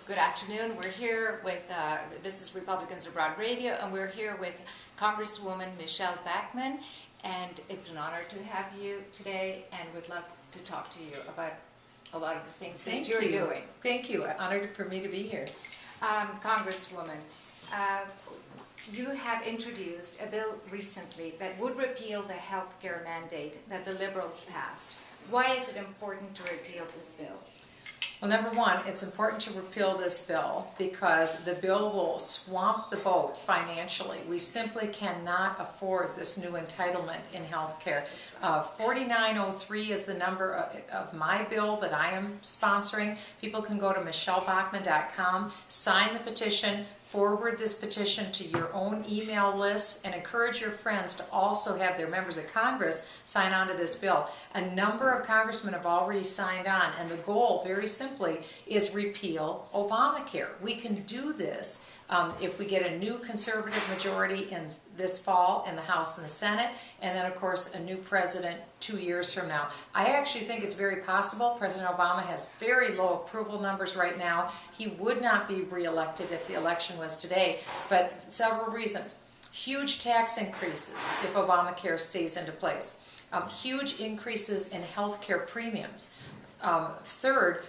Good afternoon. We're here with, this is Republicans Abroad Radio, and we're here with Congresswoman Michelle Bachmann, and it's an honor to have you today, and we'd love to talk to you about a lot of the things that you're doing. Thank you. Honored for me to be here. Congresswoman, you have introduced a bill recently that would repeal the health care mandate that the Liberals passed. Why is it important to repeal this bill? Well, number one, it's important to repeal this bill because the bill will swamp the boat financially. We simply cannot afford this new entitlement in health care. 4903 is the number of my bill that I am sponsoring. People can go to michellebachmann.com, sign the petition, forward this petition to your own email list, and encourage your friends to also have their members of Congress sign on to this bill. A number of congressmen have already signed on, and the goal, very simply, is repeal Obamacare. We can do this if we get a new conservative majority in this fall in the House and the Senate, and then of course a new president 2 years from now. I actually think it's very possible. President Obama has very low approval numbers right now. He would not be reelected if the election was today, but several reasons. Huge tax increases if Obamacare stays into place. Huge increases in health care premiums. Third,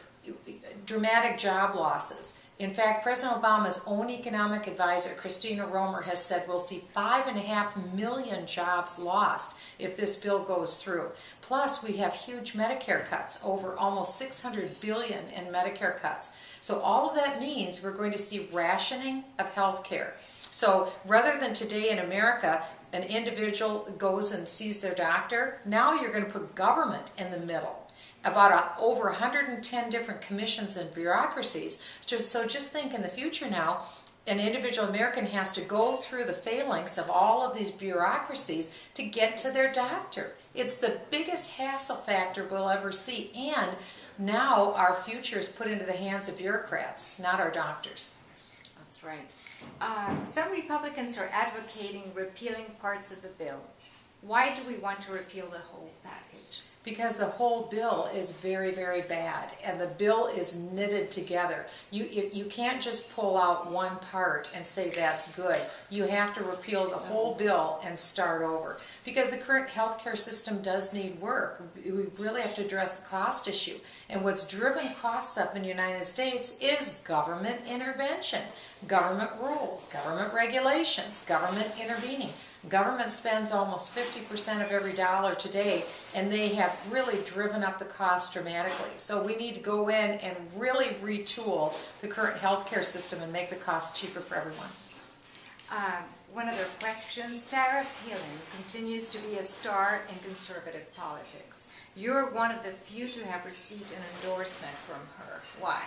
dramatic job losses. In fact, President Obama's own economic advisor, Christina Romer, has said we'll see 5.5 million jobs lost if this bill goes through. Plus, we have huge Medicare cuts, over almost $600 billion in Medicare cuts. So all of that means we're going to see rationing of health care. So rather than today in America, an individual goes and sees their doctor, now you're going to put government in the middle. Over 110 different commissions and bureaucracies. So just think in the future now, an individual American has to go through the phalanx of all of these bureaucracies to get to their doctor. It's the biggest hassle factor we'll ever see. And now our future is put into the hands of bureaucrats, not our doctors. That's right. Some Republicans are advocating repealing parts of the bill. Why do we want to repeal the whole package? Because the whole bill is very, very bad, and the bill is knitted together. You can't just pull out one part and say that's good. You have to repeal the whole bill and start over. Because the current healthcare system does need work. We really have to address the cost issue. And what's driven costs up in the United States is government intervention, government rules, government regulations, government intervening. Government spends almost 50% of every dollar today, and they have really driven up the cost dramatically. So we need to go in and really retool the current healthcare system and make the costs cheaper for everyone. One other question. Sarah Palin continues to be a star in conservative politics. You're one of the few to have received an endorsement from her. Why?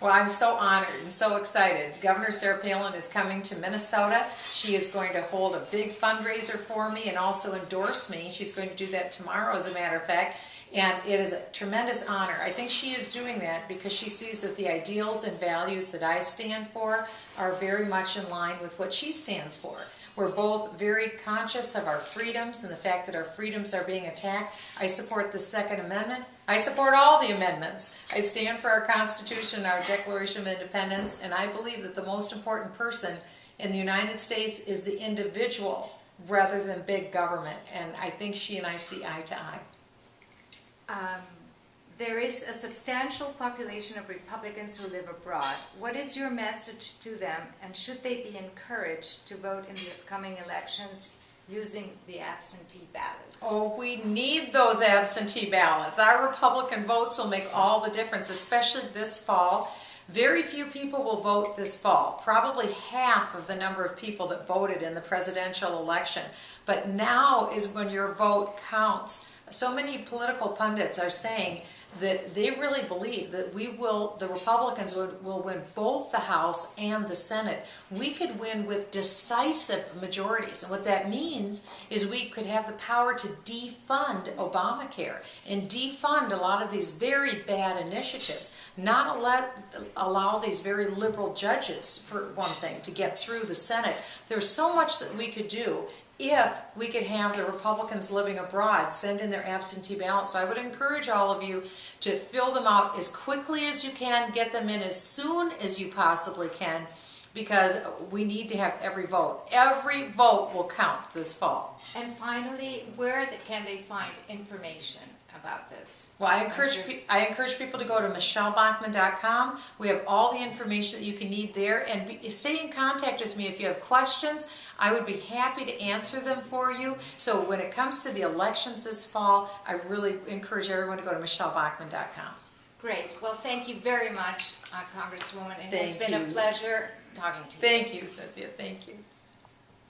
Well, I'm so honored and so excited. Governor Sarah Palin is coming to Minnesota. She is going to hold a big fundraiser for me and also endorse me. She's going to do that tomorrow, as a matter of fact. And it is a tremendous honor. I think she is doing that because she sees that the ideals and values that I stand for are very much in line with what she stands for. We're both very conscious of our freedoms and the fact that our freedoms are being attacked. I support the Second Amendment. I support all the amendments. I stand for our Constitution, our Declaration of Independence, and I believe that the most important person in the United States is the individual rather than big government. And I think she and I see eye to eye. There is a substantial population of Republicans who live abroad. What is your message to them, and should they be encouraged to vote in the upcoming elections using the absentee ballots? Oh, we need those absentee ballots. Our Republican votes will make all the difference, especially this fall. Very few people will vote this fall, probably half of the number of people that voted in the presidential election. But now is when your vote counts. So many political pundits are saying that they really believe that the Republicans will win both the House and the Senate. We could win with decisive majorities. And what that means is we could have the power to defund Obamacare and defund a lot of these very bad initiatives. Not allow these very liberal judges, for one thing, to get through the Senate. There's so much that we could do if we could have the Republicans living abroad send in their absentee ballots. So I would encourage all of you to fill them out as quickly as you can, get them in as soon as you possibly can, because we need to have every vote. Every vote will count this fall. And finally, can they find information about this? Well, I encourage people to go to michellebachman.com. We have all the information that you can need there, and stay in contact with me if you have questions. I would be happy to answer them for you. So when it comes to the elections this fall, I really encourage everyone to go to michellebachman.com. Great. Well, thank you very much, Congresswoman. It has Thank been a you. pleasure talking to you. Thank you, Cynthia. Thank you.